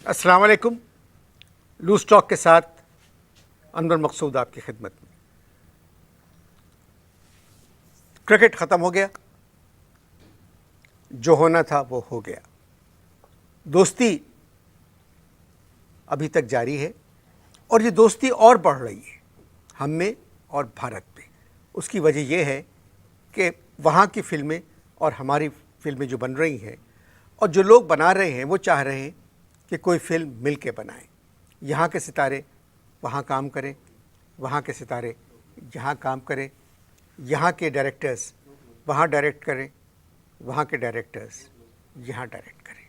अस्सलाम वालेकुम। Loose talk के साथ अनवर मकसूद आपकी खिदमत में। क्रिकेट ख़त्म हो गया, जो होना था वो हो गया। दोस्ती अभी तक जारी है और ये दोस्ती और बढ़ रही है हम में और भारत में। उसकी वजह यह है कि वहाँ की फिल्में और हमारी फिल्में जो बन रही हैं और जो लोग बना रहे हैं वो चाह रहे हैं कि कोई फिल्म मिल के बनाएं। यहाँ के सितारे वहाँ काम करें, वहाँ के सितारे यहाँ काम करें, यहाँ के डायरेक्टर्स वहाँ डायरेक्ट करें, वहाँ के डायरेक्टर्स यहाँ डायरेक्ट करें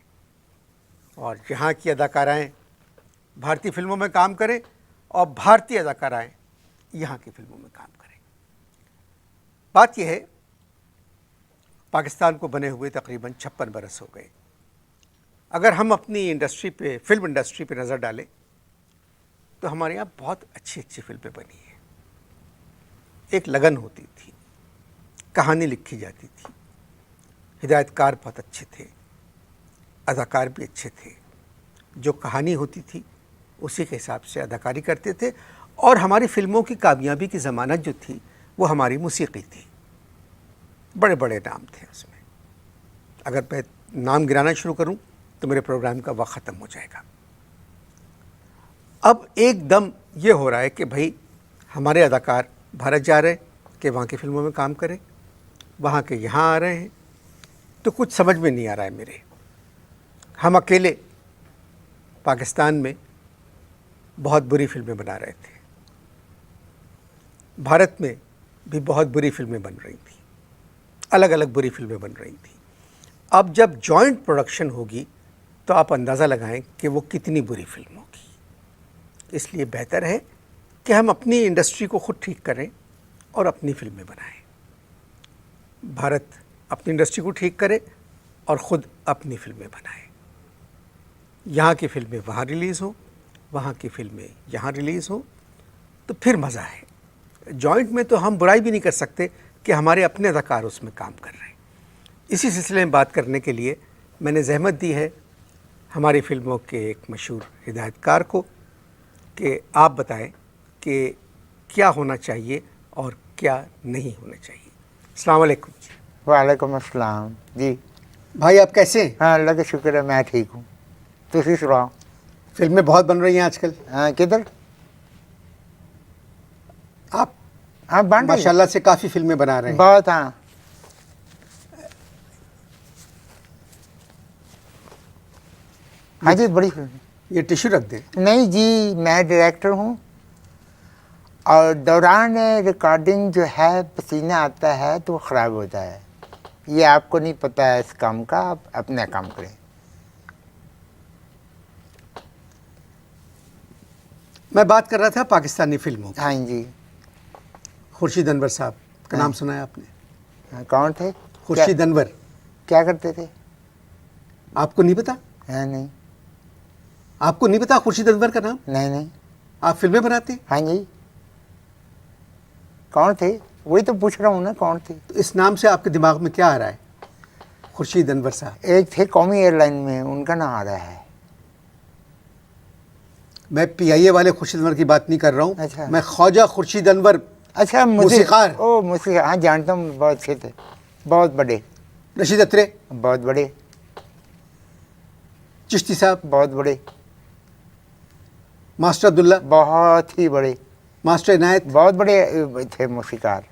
और यहाँ की अदाकाराएँ भारतीय फिल्मों में काम करें और भारतीय अदाकाराएँ यहाँ की फिल्मों में काम करें। बात यह है, पाकिस्तान को बने हुए तकरीबन 56 बरस हो गए। अगर हम अपनी इंडस्ट्री पे, फिल्म इंडस्ट्री पे नज़र डालें तो हमारे यहाँ बहुत अच्छी अच्छी फिल्में बनी हैं। एक लगन होती थी, कहानी लिखी जाती थी, हिदायतकार बहुत अच्छे थे, अदाकार भी अच्छे थे। जो कहानी होती थी उसी के हिसाब से अदाकारी करते थे और हमारी फिल्मों की कामयाबी की ज़मानत जो थी वो हमारी मौसीकी थी। बड़े बड़े नाम थे उसमें। अगर मैं नाम गिनाना शुरू करूं तो मेरे प्रोग्राम का वक्त ख़त्म हो जाएगा। अब एकदम ये हो रहा है कि भाई हमारे अदाकार भारत जा रहे हैं कि वहाँ की फिल्मों में काम करें, वहाँ के यहाँ आ रहे हैं, तो कुछ समझ में नहीं आ रहा है मेरे। हम अकेले पाकिस्तान में बहुत बुरी फिल्में बना रहे थे, भारत में भी बहुत बुरी फिल्में बन रही थी, अलग अलग बुरी फिल्में बन रही थी। अब जब जॉइंट प्रोडक्शन होगी तो आप अंदाज़ा लगाएं कि वो कितनी बुरी फिल्म होगी। इसलिए बेहतर है कि हम अपनी इंडस्ट्री को खुद ठीक करें और अपनी फिल्में बनाएं। भारत अपनी इंडस्ट्री को ठीक करे और ख़ुद अपनी फिल्में बनाए। यहाँ की फिल्में वहाँ रिलीज़ हो, वहाँ की फिल्में यहाँ रिलीज़ हो, तो फिर मज़ा है। जॉइंट में तो हम बुराई भी नहीं कर सकते कि हमारे अपने अदाकार उसमें काम कर रहे हैं। इसी सिलसिले में बात करने के लिए मैंने ज़हमत दी है हमारी फिल्मों के एक मशहूर हिदायतकार को कि आप बताएं कि क्या होना चाहिए और क्या नहीं होना चाहिए। अस्सलाम वालेकुम। वालेकुम अस्सलाम जी। भाई आप कैसे हैं? हाँ, अल्लाह का शुक्र है, मैं ठीक हूँ। तुसी सुनाओ। फिल्में बहुत बन रही हैं आजकल। किधर? आप हाँ, बन रही है। माशाल्लाह से काफ़ी फिल्में बना रहे हैं। बहुत। हाँ, हाँ जी, बड़ी फिल्म। ये टिश्यू रख दें। नहीं जी, मैं डायरेक्टर हूँ और दौरान रिकॉर्डिंग जो है पसीना आता है तो ख़राब होता है। ये आपको नहीं पता है इस काम का, आप अपना काम करें। मैं बात कर रहा था पाकिस्तानी फिल्मों की। हाँ जी। खुर्शीद अनवर साहब का नाम सुना है आपने? हाँ, कौन थे? खुर्शीद अनवर। क्या करते थे? आपको नहीं पता? हाँ, नहीं। आपको नहीं पता खुर्शीद अनवर का नाम? नहीं नहीं। आप फिल्में बनाते हैं? हाँ जी। कौन थे? वही तो पूछ रहा हूँ ना, कौन थे? तो इस नाम से आपके दिमाग में क्या आ रहा है? खुर्शीद अनवर साहब एक थे कौमी एयरलाइन में, उनका नाम आ रहा है। मैं पीआईए वाले खुर्शीद अनवर की बात नहीं कर रहा हूँ। अच्छा। मैं ख्वाजा खुर्शीद अनवर। अच्छा, मूसीकार। ओ मूसीकार, हाँ जानता हूँ, बहुत अच्छे थे, बहुत बड़े। रशीद अत्रे बहुत बड़े। चिश्ती साहब बहुत बड़े। मास्टर अब्दुल्ला बहुत ही बड़े। मास्टर इनायत बहुत बड़े थे मूसीकार।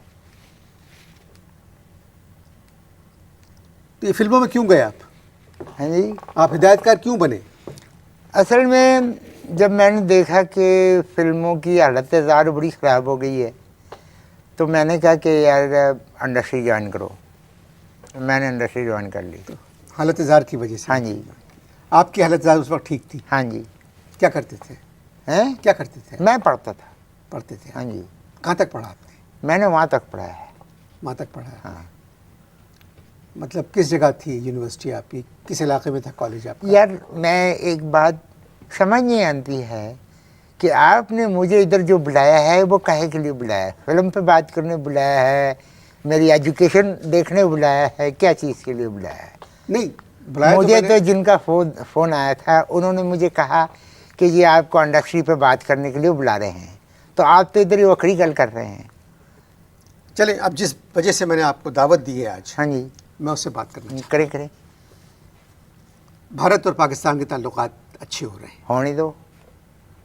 तो ये फिल्मों में क्यों गए आप? हाँ जी। आप हिदायतकार क्यों बने? असल में जब मैंने देखा कि फिल्मों की हालत ज़ार बड़ी ख़राब हो गई है तो मैंने कहा कि यार इंडस्ट्री ज्वाइन करो। मैंने इंडस्ट्री ज्वाइन कर ली। तो हालत ज़ार की वजह से? हाँ जी। आपकी हालत ज़ार उस वक्त ठीक थी? हाँ जी। क्या करते थे? हैं? क्या करते थे? मैं पढ़ता था। पढ़ते थे? हाँ जी। कहाँ तक पढ़ा आपने? मैंने वहाँ तक पढ़ा है। वहाँ तक पढ़ा है? हाँ। मतलब किस जगह थी यूनिवर्सिटी आपकी? किस इलाके में था कॉलेज आपका? यार मैं एक बात समझ नहीं आती है कि आपने मुझे इधर जो बुलाया है वो काहे के लिए बुलाया है? फिल्म पे बात करने बुलाया है, मेरी एजुकेशन देखने बुलाया है, क्या चीज़ के लिए बुलाया है? नहीं, बुलाया मुझे मैंने- तो जिनका फ़ोन आया था उन्होंने मुझे कहा कि ये आपको इंडस्ट्री पे बात करने के लिए बुला रहे हैं, तो आप तो इधर ही वखरी गल कर रहे हैं। चलें, अब जिस वजह से मैंने आपको दावत दी है आज, हाँ जी, मैं उससे बात करना चाहता करें करें, हूं। भारत और पाकिस्तान के ताल्लुकात अच्छे हो रहे हैं। होने दो,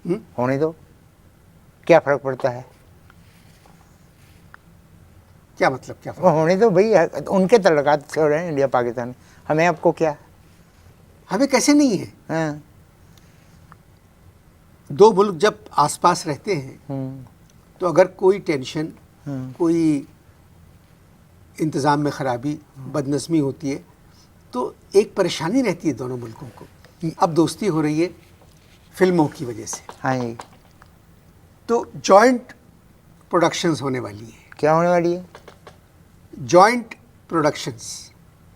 हम्म? होने दो, क्या फ़र्क पड़ता है? क्या मतलब, क्या वो होने दो भाई, उनके तल्लुकात अच्छे हो रहे हैं इंडिया पाकिस्तान, हमें आपको क्या। हमें कैसे नहीं है? हाँ, दो मुल्क जब आसपास रहते हैं हम्म, तो अगर कोई टेंशन, हम्म, कोई इंतज़ाम में ख़राबी, बदनज़मी होती है तो एक परेशानी रहती है दोनों मुल्कों को। अब दोस्ती हो रही है फिल्मों की वजह से, हाँ जी, तो जॉइंट प्रोडक्शंस होने वाली है, क्या होने वाली है? जॉइंट प्रोडक्शंस,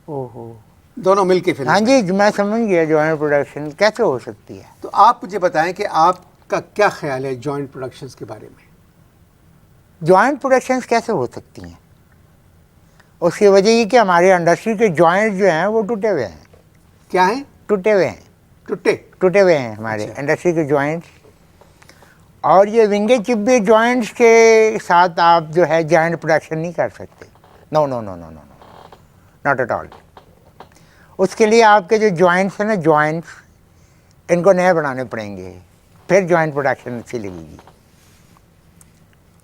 ओहो, दोनों मिल के फिल्म। हाँ जी, मैं समझ गया, जॉइंट प्रोडक्शन कैसे हो सकती है? तो आप मुझे बताएं कि आपका क्या ख्याल है जॉइंट प्रोडक्शंस के बारे में? जॉइंट प्रोडक्शंस कैसे हो सकती हैं? उसकी वजह ये कि हमारे इंडस्ट्री के जॉइंट जो हैं वो टूटे हुए हैं, क्या है? टूटे हुए हैं, टुट्टे? टूटे हुए हैं हमारे अच्छा। इंडस्ट्री के जॉइंट्स। और ये विंगे चिब्बे जॉइंट्स के साथ आप जो है जॉइंट प्रोडक्शन नहीं कर सकते। No no no no no no, not at all. उसके लिए आपके जो जॉइंट्स हैं ना, जॉइंट्स, इनको नए बनाने पड़ेंगे, फिर जॉइंट प्रोडक्शन अच्छी लगेगी।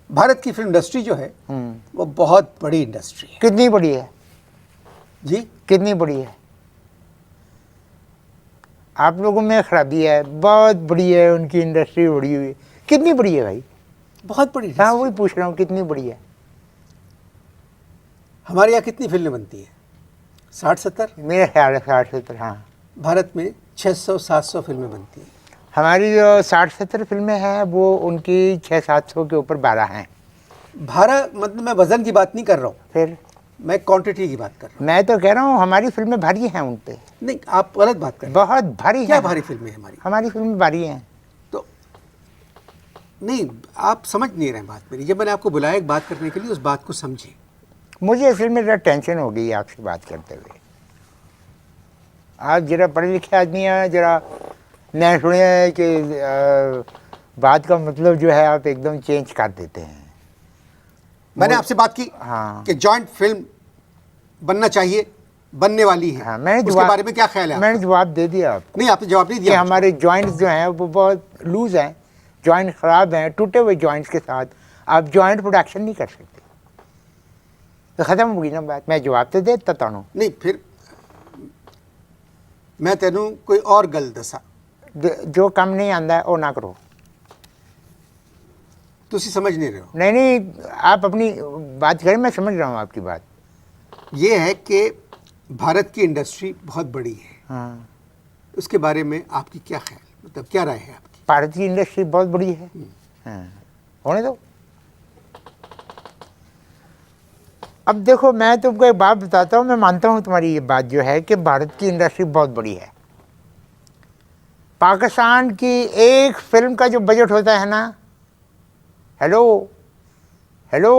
भारत की फिल्म इंडस्ट्री जो है हम्म, वो बहुत बड़ी इंडस्ट्री है कितनी बड़ी है? जी। कितनी बड़ी है? आप लोगों में खराबी है, बहुत बड़ी है उनकी इंडस्ट्री, बड़ी हुई। कितनी बड़ी है भाई? बहुत बड़ी हाँ, industry। वही पूछ रहा हूँ, कितनी बड़ी है? हमारे यहाँ कितनी फिल्में बनती है? 60-70। मेरे ख्याल है 60-70, हाँ। भारत में 600-700 फिल्में बनती हैं। हमारी जो 60-70 फिल्में हैं वो उनकी 600-700 के ऊपर 12 हैं। भारत मतलब मैं वजन की बात नहीं कर रहा हूँ, फिर मैं क्वांटिटी की बात कर रहा मैं तो कह रहा हूँ हमारी फिल्में भारी हैं उन पे, हूँ। नहीं, आप गलत बात कर रहे बहुत भारी हैं। क्या हैं। भारी फिल्में हैं हमारी? हमारी फिल्में भारी हैं। तो नहीं, आप समझ नहीं रहे हैं बात मेरी। जब मैंने आपको बुलाया एक बात करने के लिए, उस बात को समझिए। मुझे असल में जरा टेंशन हो गई आपसे बात करते हुए। आप जरा पढ़े लिखे आदमी हैं, जरा मैं सुने हैं कि बात का मतलब जो है आप एकदम चेंज कर देते हैं। मैंने आपसे बात की हाँ। कि जॉइंट फिल्म बनना चाहिए, बनने वाली है। हाँ, मैंने उसके बारे में क्या ख्याल है मैंने आपका? जवाब दे दिया आपको नहीं, आपने जवाब नहीं कि दिया। हमारे जॉइंट्स जो हैं वो बहुत लूज हैं, जॉइंट ख़राब हैं, टूटे हुए जॉइंट्स के साथ आप जॉइंट प्रोडक्शन नहीं कर सकते। तो ख़त्म हो गई ना बात। मैं जवाब तो देता तानू, नहीं, फिर मैं तेनू कोई और गल दसा, जो काम नहीं आंदा है वो ना करो। तुसी समझ नहीं रहे हो। नहीं नहीं, आप अपनी बात करें, मैं समझ रहा हूँ आपकी बात। ये है कि भारत की इंडस्ट्री बहुत बड़ी है, हाँ, उसके बारे में आपकी क्या ख्याल, मतलब क्या राय है आपकी? भारत की इंडस्ट्री बहुत बड़ी है। हाँ, होने दो। अब देखो, मैं तुमको एक बात बताता हूँ, मैं मानता हूँ तुम्हारी ये बात जो है कि भारत की इंडस्ट्री बहुत बड़ी है। पाकिस्तान की एक फिल्म का जो बजट होता है ना, हेलो हेलो,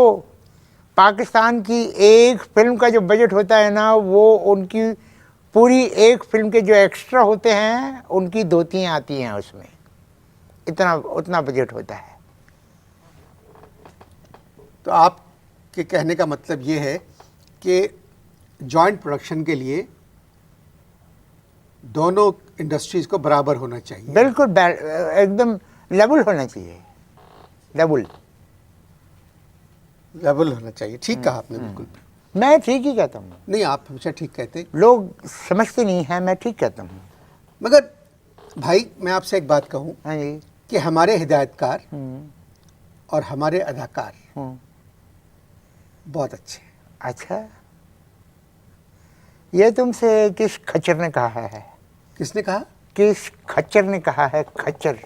पाकिस्तान की एक फिल्म का जो बजट होता है ना, वो उनकी पूरी एक फिल्म के जो एक्स्ट्रा होते हैं उनकी 2-3 आती हैं उसमें, इतना उतना बजट होता है। तो आपके कहने का मतलब ये है कि जॉइंट प्रोडक्शन के लिए दोनों इंडस्ट्रीज को बराबर होना चाहिए। बिल्कुल एकदम लेवल होना चाहिए, लेवल लेवल होना चाहिए। ठीक कहा आपने, बिल्कुल। मैं ठीक ही कहता हूँ। नहीं, आप हमेशा ठीक कहते हैं, लोग समझते नहीं हैं, मैं ठीक कहता हूँ। मगर भाई मैं आपसे एक बात कहूँ हाँ जी। कि हमारे हिदायतकार हम्म, और हमारे अदाकार हम्म, बहुत अच्छे हैं। अच्छा, ये तुमसे किस खच्चर ने कहा है? किसने कहा? किस खच्चर ने कहा है? खच्चर।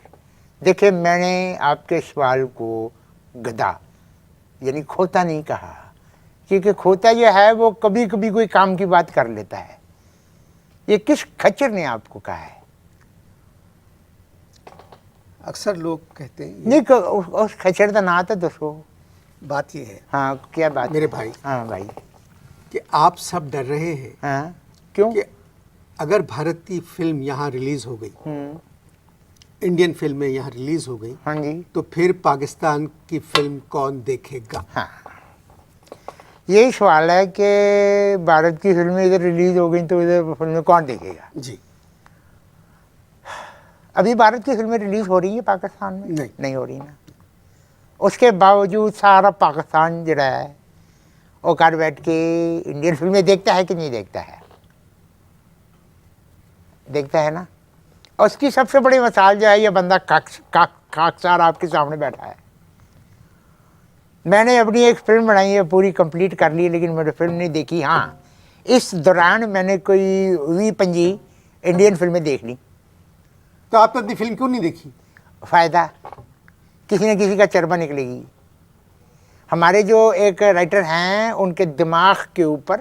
देखिए, मैंने आपके सवाल को गधा यानी खोता नहीं कहा, क्योंकि खोता जो है वो कभी कभी कोई काम की बात कर लेता है। ये किस खच्चर ने आपको कहा है? अक्सर लोग कहते हैं नहीं, उस खच्चर का नाम तो दसो। बात ये है हाँ, क्या बात मेरे है? भाई हाँ भाई। कि आप सब डर रहे हैं हाँ, क्यों? कि अगर भारत की फिल्म यहाँ रिलीज हो गई, इंडियन फिल्में यहाँ रिलीज हो गई, हाँ जी, तो फिर पाकिस्तान की फिल्म कौन देखेगा? हाँ, यही सवाल है कि भारत की फिल्में इधर रिलीज हो गई तो इधर फिल्में कौन देखेगा। जी अभी भारत की फिल्में रिलीज हो रही है पाकिस्तान में? नहीं हो रही ना। उसके बावजूद सारा पाकिस्तान जो है वो घर बैठ के इंडियन फिल्में देखता है कि नहीं देखता है? देखता है ना। और उसकी सबसे बड़ी मिसाल जो है, ये बंदा खाकसार आपके सामने बैठा है। मैंने अपनी एक फिल्म बनाई है, पूरी कंप्लीट कर ली, लेकिन मैंने फिल्म नहीं देखी। हाँ, इस दौरान मैंने कोई 20-25 इंडियन फिल्में देख ली। तो आपने अपनी फिल्म क्यों नहीं देखी? फ़ायदा, किसी न किसी का चरबा निकलेगी। हमारे जो एक राइटर हैं, उनके दिमाग के ऊपर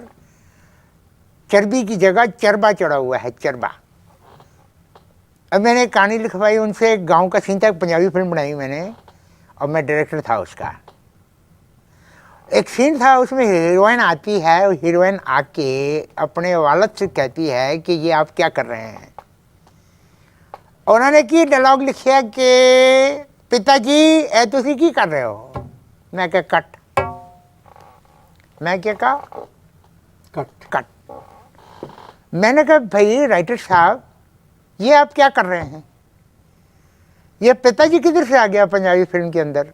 चर्बी की जगह चरबा चढ़ा हुआ है, चरबा। अब मैंने कहानी लिखवाई उनसे, गांव का सीन था, पंजाबी फिल्म बनाई मैंने, और मैं डायरेक्टर था उसका। एक सीन था, उसमें हीरोइन आती है, और हीरोइन आके अपने वालिद से कहती है कि ये आप क्या कर रहे हैं। और उन्होंने की डायलॉग लिखा कि पिताजी ए तुसी की कर रहे हो। मैं क्या कट, मैं क्या कहा कट। कट। मैंने कहा भाई राइटर साहब, ये आप क्या कर रहे हैं? ये पिताजी किधर से आ गया पंजाबी फिल्म के अंदर?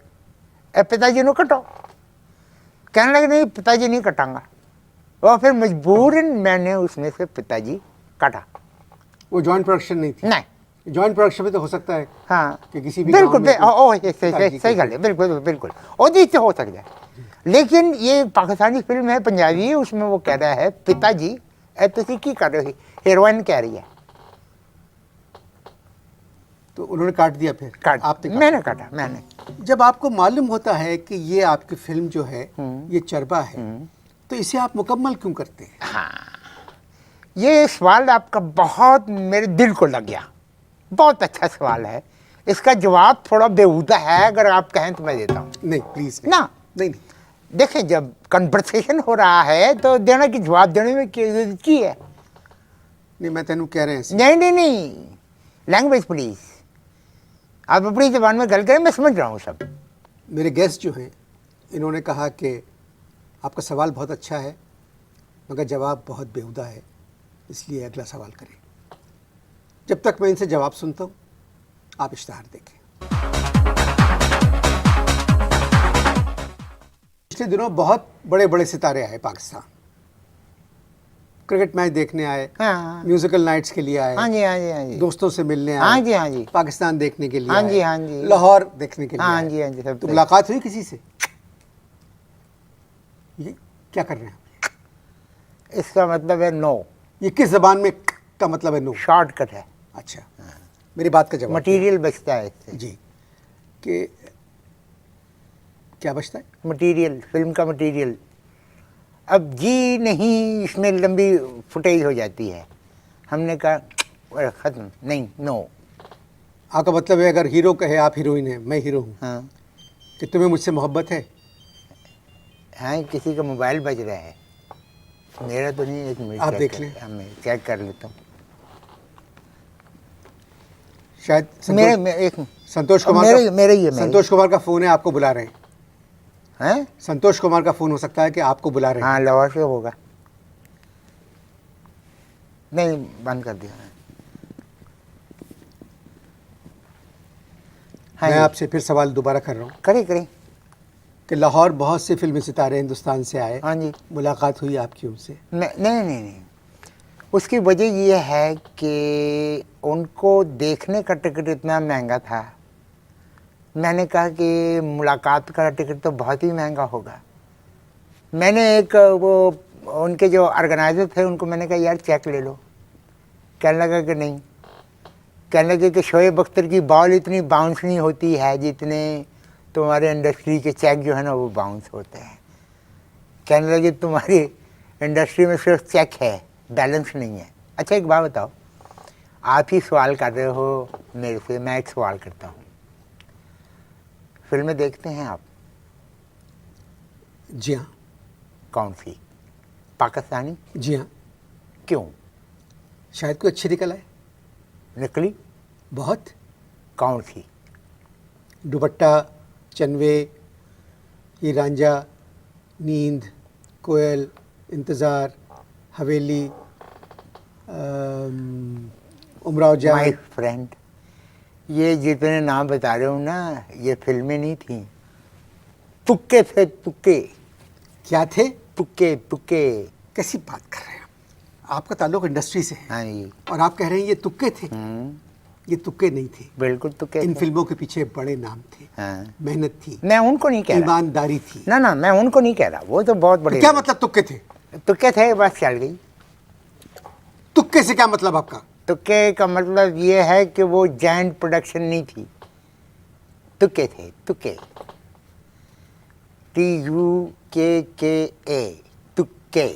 ए पिताजी नो कटो। कहने लगे नहीं पिताजी नहीं कटांगा। और फिर मजबूरन मैंने उसमें से पिताजी काटा। वो जॉइंट प्रोडक्शन नहीं थी? नहीं, जॉइंट प्रोडक्शन में तो हो सकता है हाँ कि किसी भी बिल्कुल, गाँव में सही गल है, बिल्कुल बिल्कुल, और से हो सकता है। लेकिन ये पाकिस्तानी फिल्म है, पंजाबी, उसमें वो कह रहा है पिताजी ए तुसी की कर रहे हो, हीरोइन कह रही है। तो उन्होंने काट दिया। फिर काट, आपने मैंने काटा, मैंने। जब आपको मालूम होता है कि ये आपकी फिल्म जो है ये चरबा है, तो इसे आप मुकम्मल क्यों करते हैं? हाँ, ये सवाल आपका बहुत मेरे दिल को लग गया। बहुत अच्छा सवाल है। इसका जवाब थोड़ा बेहूदा है, अगर आप कहें तो मैं देता हूँ। नहीं प्लीज ना, नहीं। देखें, जब कन्वर्सेशन हो रहा है तो देना की जवाब देने में की है। नहीं, मैं तेनू कह रहे हैं नहीं, लैंग्वेज प्लीज, आप अपनी जबान में गल करें, मैं समझ रहा हूँ सब। मेरे गेस्ट जो हैं, इन्होंने कहा कि आपका सवाल बहुत अच्छा है मगर जवाब बहुत बेहुदा है, इसलिए अगला सवाल करें। जब तक मैं इनसे जवाब सुनता हूँ, आप इश्तहार देखें। पिछले दिनों बहुत बड़े बड़े सितारे आए पाकिस्तान, क्रिकेट मैच देखने आए, हाँ, म्यूजिकल नाइट्स के लिए आए, हाँ जी, हाँ जी, हाँ जी, दोस्तों से मिलने आए, हाँ जी, हाँ जी, पाकिस्तान देखने के लिए हाँ जी, आए, हाँ जी, लाहौर देखने के लिए हाँ आए। जी, हाँ जी, सब तो मुलाकात हुई किसी से? ये क्या कर रहे हैं? इसका मतलब है नो। ये किस जबान में का मतलब है नो? शॉर्टकट है। अच्छा, मेरी बात का जवाब मटेरियल बचता है इससे। जी, कि क्या बचता है? मटेरियल, फिल्म का मटेरियल। अब जी नहीं, इसमें लंबी फुटेज हो जाती है। हमने कहा ख़त्म, नहीं, नो। आपका मतलब है अगर हीरो कहे आप हीरोइन हैं, मैं हीरो हूँ, हाँ, कि तुम्हें मुझसे मोहब्बत है? हाँ, किसी का मोबाइल बज रहा है, मेरा तो नहीं, एक मिनट आप चेक देख कर- लें। हाँ, मैं चेक कर लेता हूँ। शायद एक संतोष कुमार मेरे का, मेरे ही है, मेरे संतोष कुमार का फ़ोन है, आपको बुला रहे हैं। हैं? संतोष कुमार का फ़ोन हो सकता है कि आपको बुला रहे हैं। हाँ, लाहौर से होगा। नहीं, बंद कर दिया। हाँ मैं जी, आपसे फिर सवाल दोबारा कर रहा हूँ करें। कि लाहौर बहुत से फिल्मी सितारे हिंदुस्तान से आए, हाँ जी, मुलाकात हुई आपकी उनसे? नहीं, उसकी वजह ये है कि उनको देखने का टिकट इतना महंगा था। मैंने कहा कि मुलाकात का टिकट तो बहुत ही महंगा होगा। मैंने एक वो उनके जो ऑर्गेनाइज़र थे उनको मैंने कहा यार चेक ले लो। कहने लगा कि नहीं। कहने लगे कि शोएब अख्तर की बॉल इतनी बाउंस नहीं होती है जितने तुम्हारे इंडस्ट्री के चेक जो है ना वो बाउंस होते हैं। कहने लगे तुम्हारी इंडस्ट्री में सिर्फ चेक है, बैलेंस नहीं है। अच्छा एक बात बताओ, आप ही सवाल कर रहे हो मेरे से, मैं एक सवाल करता हूँ। फिल्में देखते हैं आप? जी हाँ। कौन सी? पाकिस्तानी? जी हाँ। क्यों? शायद कोई अच्छी निकल आए। निकली। बहुत। कौन सी? दुपट्टा, चनवे, ये रांझा, नींद, कोयल, इंतज़ार, हवेली, उमराव माय जान। फ्रेंड, ये जितने नाम बता रहे हो ना, ये फिल्में नहीं थी, तुक्के थे, तुक्के। क्या थे? तुक्के तुक्के। कैसी बात कर रहे हैं आपका ताल्लुक इंडस्ट्री से है हाँ जी। और आप कह रहे हैं ये तुक्के थे। ये तुक्के नहीं थे, बिल्कुल तुक्के इन थे। फिल्मों के पीछे बड़े नाम थे। हाँ। मेहनत थी, मैं उनको नहीं कह रहा। ईमानदारी थी। ना ना, मैं उनको नहीं कह रहा, वो तो बहुत बड़े। तो क्या मतलब तुक्के थे? तुक्के थे, बस चल गई। तुक्के से क्या मतलब आपका? तुक्के का मतलब ये है कि वो जॉइंट प्रोडक्शन नहीं थी, तुक्के थे, तुक्के। TUKKA, तुक्के।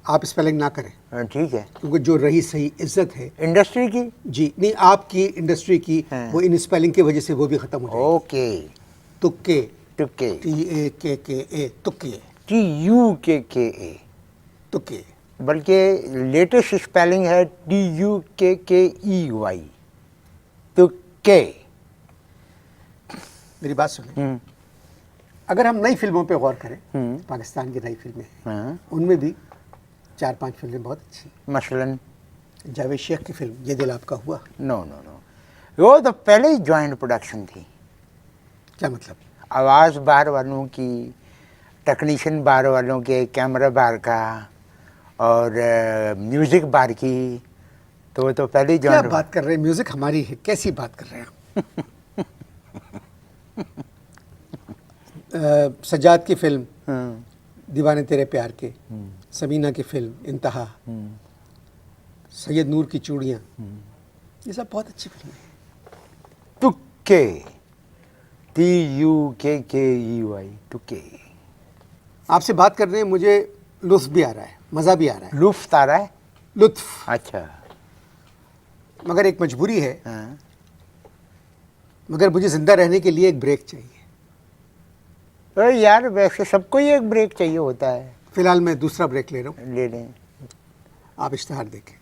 आप स्पेलिंग ना करें, हाँ, ठीक है। क्योंकि जो रही सही इज्जत है इंडस्ट्री की। जी, नहीं आपकी इंडस्ट्री की, हाँ। वो इन स्पेलिंग की वजह से वो भी खत्म हो जाएगी। ओके। तुक्के, तुक्के। TAKKA, तुक्के, TUKKA, तुक्के। बल्कि लेटेस्ट स्पेलिंग है TUKKEY, तुक्के। मेरी बात सुने, अगर हम नई फिल्मों पे गौर करें, पाकिस्तान की नई फिल्में हैं, हाँ। उनमें भी 4-5 फिल्में बहुत अच्छी। मसलन जावेद शेख की फिल्म ये दिल आपका हुआ। नो नो नो, वो तो पहले ही जॉइंट प्रोडक्शन थी। क्या मतलब? आवाज़ बार वालों की, टेक्नीशियन बार वालों के, कैमरा बार का और म्यूज़िक बार की, तो वो तो पहले ही क्या जॉइंट। बात कर रहे हैं? म्यूजिक हमारी है, कैसी बात कर रहे हैं आप? सजाद की फिल्म दीवाने तेरे प्यार के, समीना की फिल्म इंतहा, सैयद नूर की चूड़ियाँ, ये सब बहुत अच्छी फिल्में हैं। तुक्के, TUKKEY, तुक्के। आपसे बात कर रहे हैं, मुझे लुत्फ भी आ रहा है, मज़ा भी आ रहा है। लुफ्त आ रहा है। लुत्फ। अच्छा। मगर एक मजबूरी है, हाँ। मगर मुझे ज़िंदा रहने के लिए एक ब्रेक चाहिए। अरे यार, वैसे सबको ही एक ब्रेक चाहिए होता है। फिलहाल मैं दूसरा ब्रेक ले रहा हूँ, ले लें। आप इश्तिहार देखें।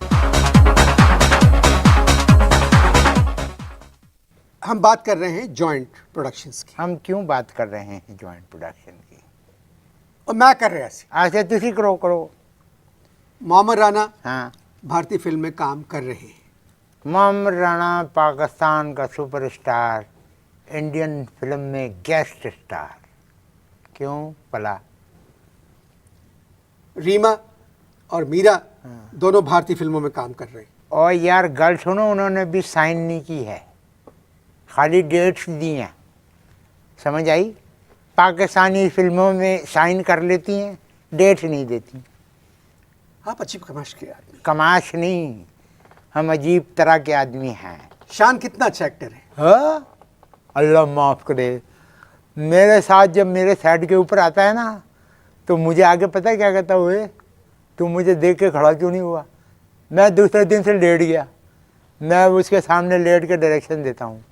हम बात कर रहे हैं जॉइंट प्रोडक्शंस की, हम क्यों बात कर रहे हैं जॉइंट प्रोडक्शन की? और मैं कर रहा सी। अच्छा, तुसी करो। मोहम्मद राना हाँ। भारतीय फिल्म में काम कर रहे हैं। मोहम्मद राना पाकिस्तान का सुपरस्टार, इंडियन फिल्म में गेस्ट स्टार। क्यों पला? रीमा और मीरा दोनों भारतीय फिल्मों में काम कर रहे हैं। और यार गल सुनो, उन्होंने भी साइन नहीं की है, खाली डेट्स दी हैं। समझ आई? पाकिस्तानी फिल्मों में साइन कर लेती हैं, डेट्स नहीं देती। आप अजीब कमाश के आदमी। कमाश नहीं, हम अजीब तरह के आदमी हैं। शान कितना अच्छा एक्टर है। हाँ, अल्लाह माफ़ करे। मेरे साथ जब मेरे सेट के ऊपर आता है ना, तो मुझे आगे पता है क्या कहता हुए, तू मुझे देख के खड़ा क्यों नहीं हुआ? मैं दूसरे दिन से लेट गया, मैं उसके सामने लेट के डायरेक्शन देता हूँ।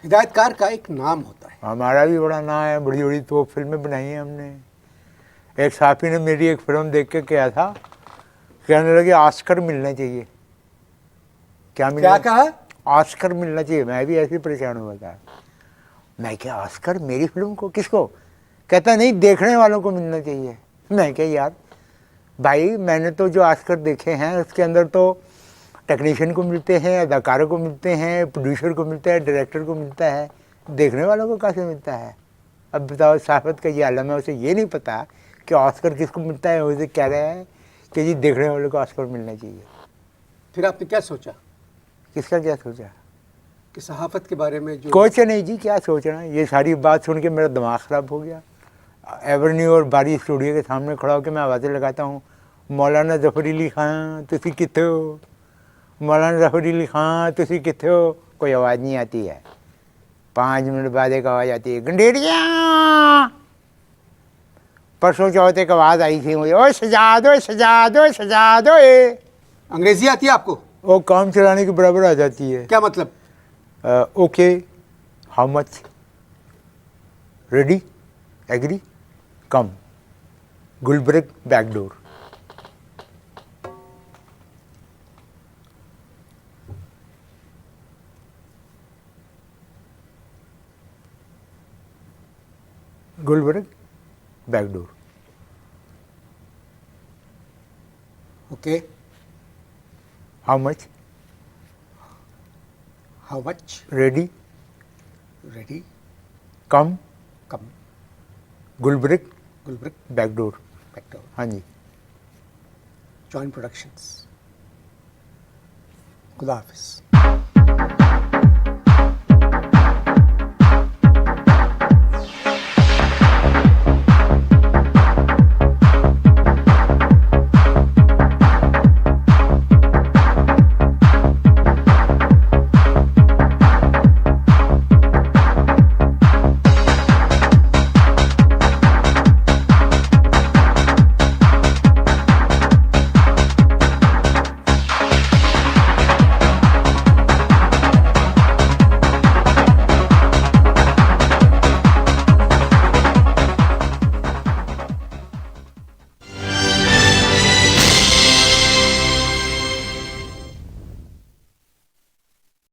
हिदायतकार का एक नाम होता है। हमारा भी बड़ा नाम है, बड़ी बड़ी तो फिल्में बनाई हैं हमने। एक साथी ने मेरी एक फिल्म देख के कहा था, कहने लगे ऑस्कर मिलना चाहिए। क्या मिलना? क्या कहा? ऑस्कर मिलना चाहिए। मैं भी ऐसे ही परेशान हुआ था। मैं क्या ऑस्कर मेरी फिल्म को? किसको? कहता नहीं, देखने वालों को मिलना चाहिए। मैं क्या यार भाई, मैंने तो जो ऑस्कर देखे हैं उसके अंदर तो टेक्नीशियन को मिलते हैं, अदाकारों को मिलते हैं, प्रोड्यूसर को मिलता है, डायरेक्टर को मिलता है, देखने वालों को कैसे मिलता है? अब बताओ, साफत का ये आलम है, उसे ये नहीं पता कि ऑस्कर किसको मिलता है। उसे कह रहा है कि जी देखने वालों को ऑस्कर मिलना चाहिए। फिर आपने क्या सोचा? किसका क्या सोचा? कि सहाफत के बारे में जो कुछ नहीं जी, क्या सोचना। ये सारी बात सुन के मेरा दिमाग ख़राब हो गया। एवेन्यू और बारी स्टूडियो के सामने खड़ा होकर मैं आवाज़ें लगाता हूँ, मौलाना ज़फ़र अली खां तुसी किथे हो, मौलाना ज़फ़र अली खां तुसी किथे हो। कोई आवाज़ नहीं आती है। 5 मिनट बाद एक आवाज़ आती है, गंडेरिया। परसों चौथ एक आवाज़ आई थी मुझे, ओ सजा दो सजा दो सजा दो। अंग्रेजी आती है आपको? वो काम चलाने के बराबर आ जाती है। क्या मतलब? Okay, how much, ready, agree, come, Gulbarg back door. Gulbarg back door. Okay. How much? How much? Ready? Ready? Come? Come. Gulbarg Gulbarg. Back door. Back door. हाँ जी। Joint Productions. खुदा हाफिज़।